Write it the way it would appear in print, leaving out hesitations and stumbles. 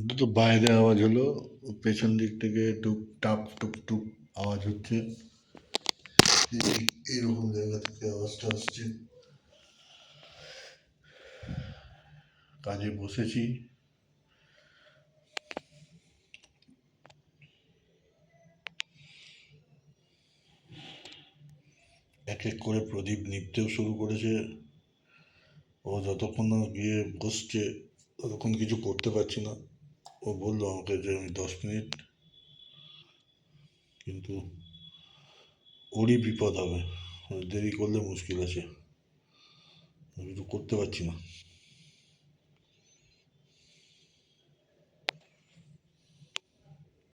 ওটা তো বাইরে আওয়াজ হলো, পেছন দিক থেকে টুক টাক টুক টুক আওয়াজ হচ্ছে। এরকম জায়গা থেকে আওয়াজটা আসছে। কাজে বসেছি। এক এক করে প্রদীপ নিভতেও শুরু করেছে। ও যতক্ষণ না গিয়ে বসছে ততক্ষণ কিছু করতে পারছি না। ও বললো আমাকে যে আমি 10 মিনিট, কিন্তু ওরই বিপদ হবে, দেরি করলে মুশকিল আছে, আমি কিছু করতে পারছি না।